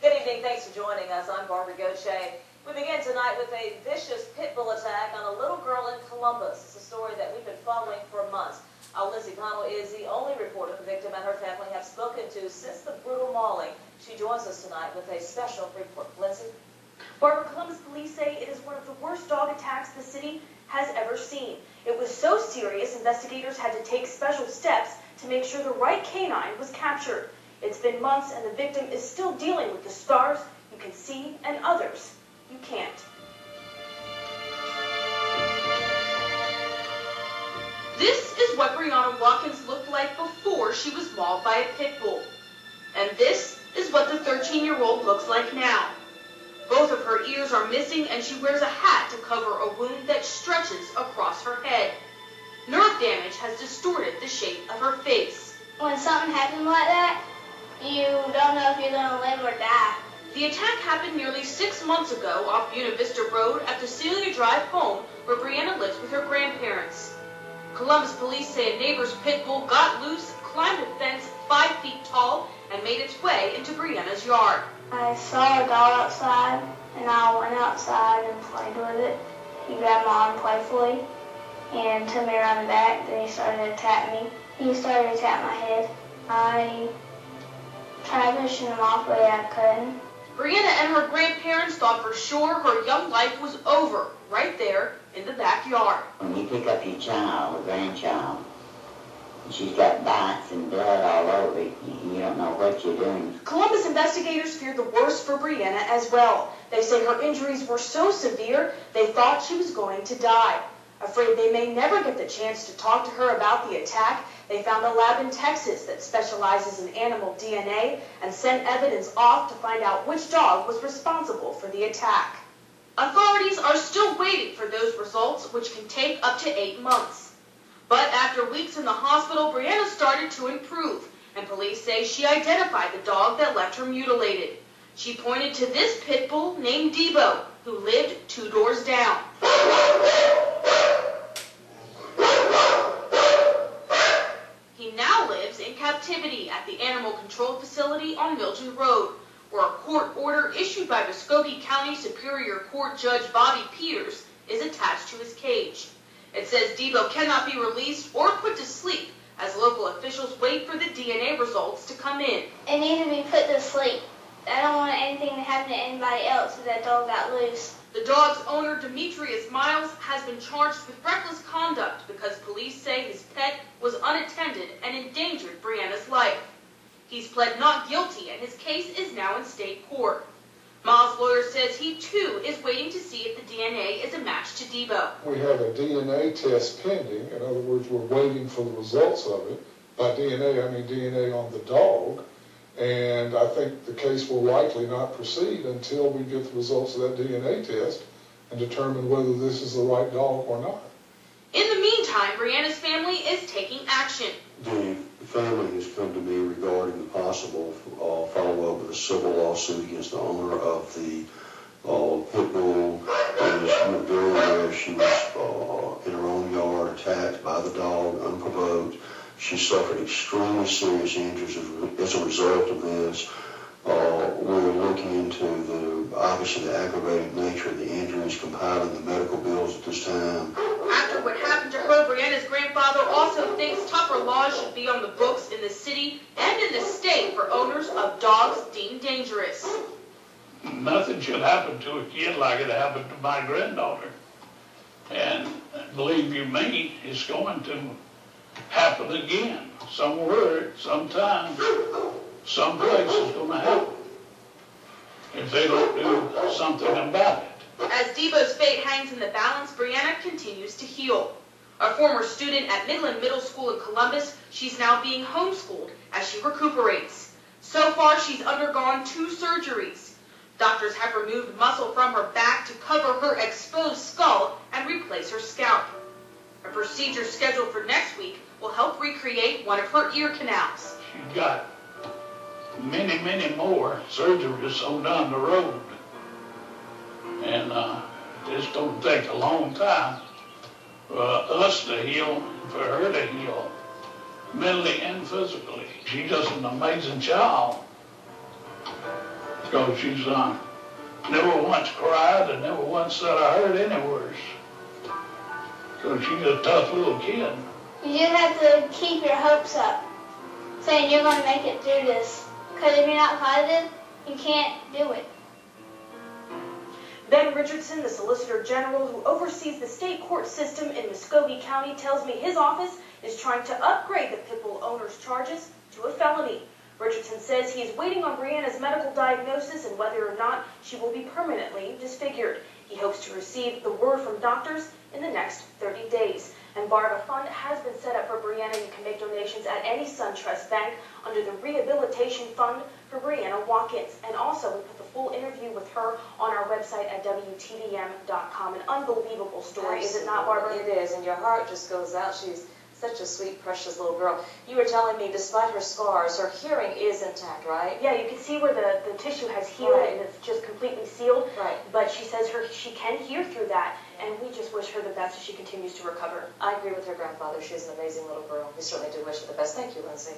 Good evening. Thanks for joining us. I'm Barbara Gauthier. We begin tonight with a vicious Pitbull attack on a little girl in Columbus. It's a story that we've been following for months. Our Lizzie Connell is the only reporter the victim and her family have spoken to since the brutal mauling. She joins us tonight with a special report. Lizzie? Barbara, Columbus police say it is one of the worst dog attacks the city has ever seen. It was so serious, investigators had to take special steps to make sure the right canine was captured. It's been months and the victim is still dealing with the scars you can see and others you can't. This is what Brianna Watkins looked like before she was mauled by a pit bull. And this is what the 13-year-old looks like now. Both of her ears are missing and she wears a hat to cover a wound that stretches across her head. Nerve damage has distorted the shape of her face. When something happens like that, you don't know if you're going to live or die. The attack happened nearly 6 months ago off Buena Vista Road at the Celia Drive home where Brianna lives with her grandparents. Columbus police say a neighbor's pit bull got loose, climbed a fence 5 feet tall, and made its way into Brianna's yard. I saw a dog outside, and I went outside and played with it. He grabbed my arm playfully and took me around the back. Then he started to attack me. He started to attack my head. I tried pushing him off, but I couldn't. Brianna and her grandparents thought for sure her young life was over right there in the backyard. When you pick up your child, a grandchild, and she's got bites and blood all over it, you don't know what you're doing. Columbus investigators feared the worst for Brianna as well. They say her injuries were so severe they thought she was going to die. Afraid they may never get the chance to talk to her about the attack, they found a lab in Texas that specializes in animal DNA and sent evidence off to find out which dog was responsible for the attack. Authorities are still waiting for those results, which can take up to 8 months. But after weeks in the hospital, Brianna started to improve, and police say she identified the dog that left her mutilated. She pointed to this pit bull named Debo, who lived 2 doors down. He now lives in captivity at the Animal Control Facility on Milton Road, where a court order issued by Muskogee County Superior Court Judge Bobby Peters is attached to his cage. It says Debo cannot be released or put to sleep as local officials wait for the DNA results to come in. It needs to be put to sleep. I don't want anything to happen to anybody else if that dog got loose. The dog's owner, Demetrius Miles, has been charged with reckless conduct because police say his pet was unattended and endangered Brianna's life. He's pled not guilty and his case is now in state court. Miles' lawyer says he too is waiting to see if the DNA is a match to Debo. We have a DNA test pending. In other words, we're waiting for the results of it. By DNA, I mean DNA on the dog. And I think the case will likely not proceed until we get the results of that DNA test and determine whether this is the right dog or not. In the meantime, Brianna's family is taking action. The family has come to me regarding the possible follow-up with a civil lawsuit against the owner of the pit bull. It was very rare. She was in her own yard, attacked by the dog unprovoked. She suffered extremely serious injuries as a result of this. We're looking into obviously the aggravated nature of the injuries, compiling the medical bills at this time. After what happened to her, Brianna's grandfather also thinks tougher laws should be on the books in the city and in the state for owners of dogs deemed dangerous. Nothing should happen to a kid like it happened to my granddaughter. And believe you me, it's going to happen again. Somewhere, sometime, someplace is going to happen if they don't do something about it. As Debo's fate hangs in the balance, Brianna continues to heal. A former student at Midland Middle School in Columbus, she's now being homeschooled as she recuperates. So far, she's undergone 2 surgeries. Doctors have removed muscle from her back to cover her exposed skull and replace her scalp. A procedure scheduled for next week will help recreate one of her ear canals. She's got many, many more surgeries on down the road. And it's going to take a long time for us to heal, for her to heal, mentally and physically. She's just an amazing child. Because she's never once cried and never once said I heard any words. So she's a tough little kid. You just have to keep your hopes up, saying you're going to make it through this. Because if you're not positive, you can't do it. Ben Richardson, the Solicitor General who oversees the state court system in Muskogee County, tells me his office is trying to upgrade the Pitbull owner's charges to a felony. Richardson says he is waiting on Brianna's medical diagnosis and whether or not she will be permanently disfigured. He hopes to receive the word from doctors in the next 30 days. And Barb, a fund has been set up for Brianna. You can make donations at any SunTrust bank under the Rehabilitation Fund for Brianna Watkins. And also, we put the full interview with her on our website at WTVM.com. An unbelievable story, is it not, Barbara? It is, and your heart just goes out. She's such a sweet, precious little girl. You were telling me, despite her scars, her hearing is intact, right? Yeah, you can see where the tissue has healed and it's just completely sealed. Right. But she says she can hear through that, and we just wish her the best as she continues to recover. I agree with her grandfather. She's an amazing little girl. We certainly do wish her the best. Thank you, Lindsay.